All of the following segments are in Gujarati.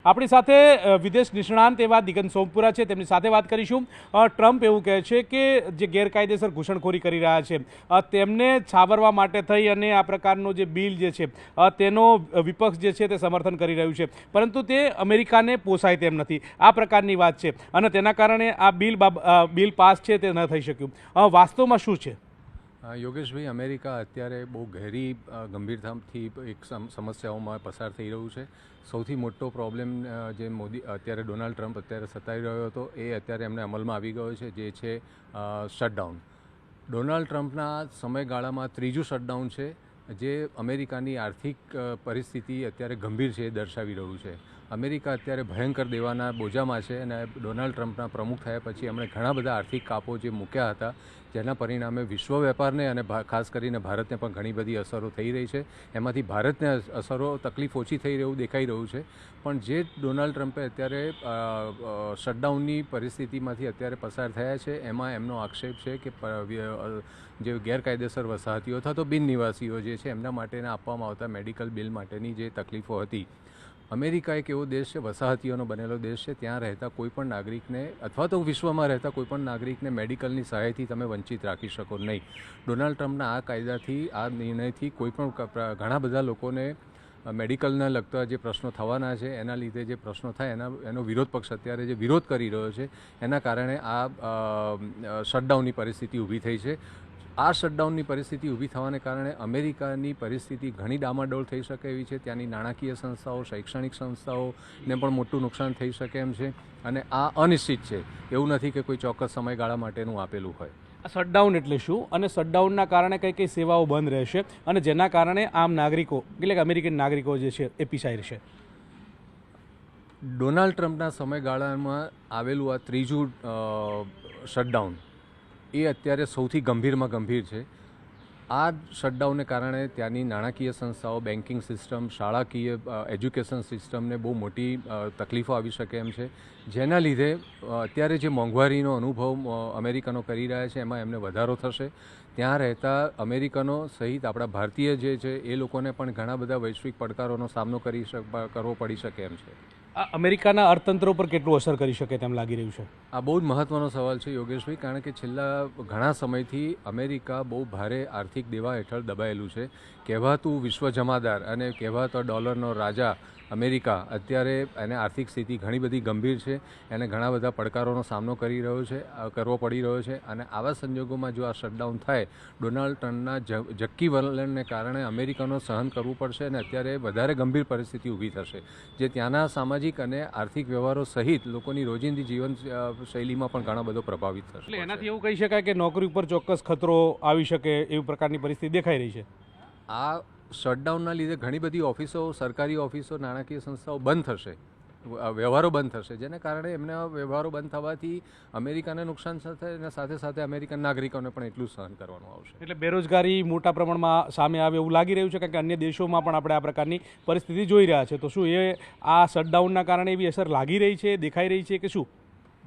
આપણી સાથે વિદેશ નિષ્ણાંત એવા દિગંત સોમપુરા છે, તેમની સાથે વાત કરીશું। ટ્રમ્પ એવું કહે છે કે જે ગેરકાયદેસર ઘૂસણખોરી કરી રહ્યા છે તેમને છાવરવા માટે થઈ અને આ પ્રકારનો જે બિલ જે છે તેનો વિપક્ષ જે છે તે સમર્થન કરી રહ્યું છે, પરંતુ તે અમેરિકાને પોસાય તેમ નથી। આ પ્રકારની વાત છે અને તેના કારણે આ બિલ પાસ છે તે ન થઈ શક્યું। વાસ્તવમાં શું છે? યોગેશભાઈ, અમેરિકા અત્યારે બહુ ગહેરી ગંભીરતાથી એક સમસ્યાઓમાં પસાર થઈ રહ્યું છે। સૌથી મોટો પ્રોબ્લેમ જે ડોનાલ્ડ ટ્રમ્પ અત્યારે સતાવી રહ્યો હતો એ અત્યારે એમને અમલમાં આવી ગયો છે, જે છે શટડાઉન। ડોનાલ્ડ ટ્રમ્પના સમયગાળામાં ત્રીજું શટડાઉન છે, જે અમેરિકાની આર્થિક પરિસ્થિતિ અત્યારે ગંભીર છે એ દર્શાવી રહ્યું છે। અમેરિકા અત્યારે ભયંકર દેવાના બોજામાં છે અને ડોનાલ્ડ ટ્રમ્પના પ્રમુખ થયા પછી એમણે ઘણા બધા આર્થિક કાપો જે મૂક્યા હતા, જેના પરિણામે વિશ્વ વેપારને અને ખાસ કરીને ભારતને પણ ઘણી બધી અસરો થઈ રહી છે। એમાંથી ભારતને અસરો તકલીફ ઓછી થઈ રહ્યું દેખાઈ રહ્યું છે, પણ જે ડોનાલ્ડ ટ્રમ્પે અત્યારે શટડાઉનની પરિસ્થિતિમાંથી અત્યારે પસાર થયા છે એમાં એમનો આક્ષેપ છે કે જે ગેરકાયદેસર વસાહતીઓ અથવા તો બિનનિવાસીઓ જે છે એમના માટેના આપવામાં આવતા મેડિકલ બિલ માટેની જે તકલીફો હતી। અમેરિકા એક એવો દેશ છે, વસાહતીઓનો બનેલો દેશ છે, ત્યાં રહેતા કોઈપણ નાગરિકને અથવા તો વિશ્વમાં રહેતા કોઈપણ નાગરિકને મેડિકલની સહાયથી તમે વંચિત રાખી શકો નહીં। ડોનાલ્ડ ટ્રમ્પના આ કાયદાથી, આ નિર્ણયથી કોઈપણ ઘણા બધા લોકોને મેડિકલને લગતા જે પ્રશ્નો થવાના છે એના લીધે જે પ્રશ્નો થાય એનો વિરોધ પક્ષ અત્યારે જે વિરોધ કરી રહ્યો છે એના કારણે આ શટડાઉનની પરિસ્થિતિ ઊભી થઈ છે। આ શટડાઉનની પરિસ્થિતિ ઊભી થવાને કારણે અમેરિકાની પરિસ્થિતિ ઘણી ડામાડોળ થઈ શકે એવી છે। ત્યાંની નાણાકીય સંસ્થાઓ, શૈક્ષણિક સંસ્થાઓને પણ મોટું નુકસાન થઈ શકે એમ છે અને આ અનિશ્ચિત છે, એવું નથી કે કોઈ ચોક્કસ સમયગાળા માટેનું આપેલું હોય। આ શટડાઉન એટલે શું અને શટડાઉનના કારણે કઈ કઈ સેવાઓ બંધ રહેશે અને જેના કારણે આમ નાગરિકો એટલે કે અમેરિકન નાગરિકો જે છે એ પીસાઈ રહેશે? ડોનાલ્ડ ટ્રમ્પના સમયગાળામાં આવેલું આ ત્રીજું શટડાઉન એ અત્યારે સૌથી ગંભીરમાં ગંભીર છે। આ શટડાઉનને કારણે ત્યાંની નાણાકીય સંસ્થાઓ, બેન્કિંગ સિસ્ટમ, શાળાકીય એજ્યુકેશન સિસ્ટમને બહુ મોટી તકલીફો આવી શકે એમ છે, જેના લીધે અત્યારે જે મોંઘવારીનો અનુભવ અમેરિકનો કરી રહ્યા છે એમાં એમને વધારો થશે। ત્યાં રહેતા અમેરિકનો સહિત આપણા ભારતીય જે છે એ લોકોને પણ ઘણા બધા વૈશ્વિક પડકારોનો સામનો કરવો પડી શકે એમ છે। આ અમેરિકાના અર્થતંત્ર ઉપર કેટલું અસર કરી શકે તેમ લાગી રહ્યું છે? આ બહુ જ મહત્ત્વનો સવાલ છે યોગેશભાઈ, કારણ કે છેલ્લા ઘણા સમયથી અમેરિકા બહુ ભારે આર્થિક દેવા હેઠળ દબાયેલું છે। કહેવાતું વિશ્વ જમાદાર અને કહેવાતો ડોલરનો રાજા અમેરિકા અત્યારે એને આર્થિક સ્થિતિ ઘણી બધી ગંભીર છે, એને ઘણા બધા પડકારોનો સામનો કરવો પડી રહ્યો છે અને આવા સંજોગોમાં જો આ શટડાઉન થાય, ડોનાલ્ડ ટ્રમ્પના જક્કી વલણને કારણે અમેરિકનો સહન કરવું પડશે અને અત્યારે વધારે ગંભીર પરિસ્થિતિ ઊભી થશે, જે ત્યાંના સામાજિક અને આર્થિક વ્યવહારો સહિત લોકોની રોજિંદી જીવન શૈલીમાં પણ ઘણો બધો પ્રભાવિત થશે। એટલે એનાથી એવું કહી શકાય કે નોકરી ઉપર ચોક્કસ ખતરો આવી શકે એવી પ્રકારની પરિસ્થિતિ દેખાઈ રહી છે। આ શટડાઉનના લીધે ઘણી બધી ઓફિસો, સરકારી ઓફિસો, નાણાકીય સંસ્થાઓ બંધ થશે, વ્યવહારો બંધ થશે, જેને કારણે એમના વ્યવહારો બંધ થવાથી અમેરિકાને નુકસાન થશે અને સાથે સાથે અમેરિકન નાગરિકોને પણ એટલું સહન કરવાનું આવશે। એટલે બેરોજગારી મોટા પ્રમાણમાં સામે આવે એવું લાગી રહ્યું છે, કારણ કે અન્ય દેશોમાં પણ આપણે આ પ્રકારની પરિસ્થિતિ જોઈ રહ્યા છે, તો શું એ આ શટડાઉનના કારણે એવી અસર લાગી રહી છે, દેખાઈ રહી છે કે શું?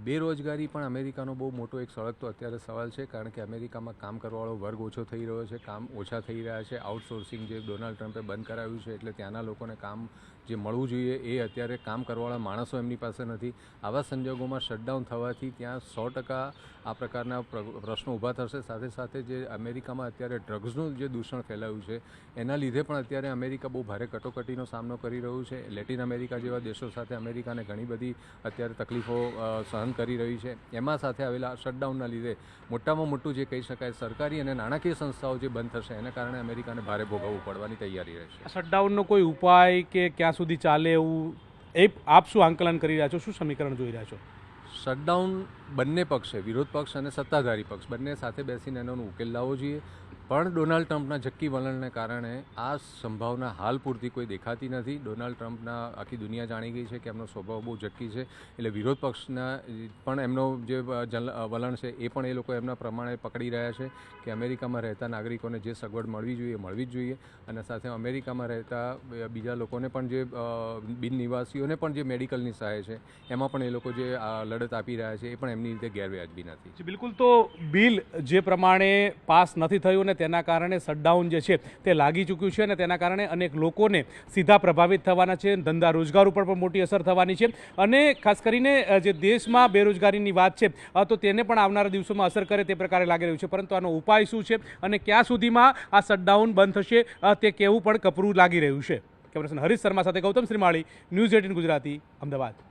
બેરોજગારી પણ અમેરિકાનો બહુ મોટો એક સળગતો અત્યારે સવાલ છે, કારણ કે અમેરિકામાં કામ કરવાવાળો વર્ગ ઓછો થઈ રહ્યો છે, કામ ઓછા થઈ રહ્યા છે। આઉટસોર્સિંગ જે ડોનાલ્ડ ટ્રમ્પે બંધ કરાવ્યું છે એટલે ત્યાંના લોકોને કામ જે મળવું જોઈએ એ અત્યારે કામ કરવાવાળા માણસો એમની પાસે નથી। આવા સંજોગોમાં શટડાઉન થવાથી ત્યાં 100% આ પ્રકારના પ્રશ્નો ઊભા થશે। સાથે સાથે જે અમેરિકામાં અત્યારે ડ્રગ્સનું જે દૂષણ ફેલાયું છે એના લીધે પણ અત્યારે અમેરિકા બહુ ભારે કટોકટીનો સામનો કરી રહ્યું છે। લેટિન અમેરિકા જેવા દેશો સાથે અમેરિકાને ઘણી બધી અત્યારે તકલીફો સહન કરી રહી છે। એમાં સાથે આવેલા શટડાઉનના લીધે મોટામાં મોટું જે કહી શકાય, સરકારી અને નાણાકીય સંસ્થાઓ જે બંધ થશે એના કારણે અમેરિકાને ભારે ભોગવવું પડવાની તૈયારી રહેશે। શટડાઉનનો કોઈ ઉપાય કે ક્યાં સુધી ચાલે એવું આપ શું આંકલન કરી રહ્યા છો, શું સમીકરણ જોઈ રહ્યા છો? શટડાઉન બંને પક્ષે, વિરોધ પક્ષ અને સત્તાધારી પક્ષ બંને સાથે બેસીને એનો ઉકેલ લાવવો જોઈએ, પણ ડોનાલ્ડ ટ્રમ્પના જક્કી વલણને કારણે આ સંભાવના હાલ પૂરતી કોઈ દેખાતી નથી। ડોનાલ્ડ ટ્રમ્પના આખી દુનિયા જાણી ગઈ છે કે એમનો સ્વભાવ બહુ જક્કી છે, એટલે વિરોધ પક્ષના પણ એમનો જે વલણ છે એ પણ એ લોકો એમના પ્રમાણે પકડી રહ્યા છે કે અમેરિકામાં રહેતા નાગરિકોને જે સગવડ મળવી જોઈએ મળવી જ જોઈએ, અને સાથે અમેરિકામાં રહેતા બીજા લોકોને પણ જે બિનનિવાસીઓને પણ જે મેડિકલની સહાય છે એમાં પણ એ લોકો જે લડત આપી રહ્યા છે એ પણ એમની રીતે ગેરવ્યાજબી નથી। બિલકુલ, તો બિલ જે પ્રમાણે પાસ નથી થયું અને તેના કારણે શટડાઉન જે છે તે લાગી ચૂક્યું છે અને તેના કારણે અનેક લોકોને સીધા પ્રભાવિત થવાના છે, ધંધા રોજગાર ઉપર પણ મોટી અસર થવાની છે અને ખાસ કરીને જે દેશમાં બેરોજગારીની વાત છે તો તેને પણ આવનારા દિવસોમાં અસર કરે તે પ્રકારે લાગી રહ્યું છે. પરંતુ આનો ઉપાય શું છે અને ક્યાં સુધીમાં આ શટડાઉન બંધ થશે તે કહેવું પણ કપરું લાગી રહ્યું છે. કેમેરામેન હરીશ શર્મા સાથે ગૌતમ શ્રીમાળી, ન્યૂઝ 18 ગુજરાતી, અમદાવાદ.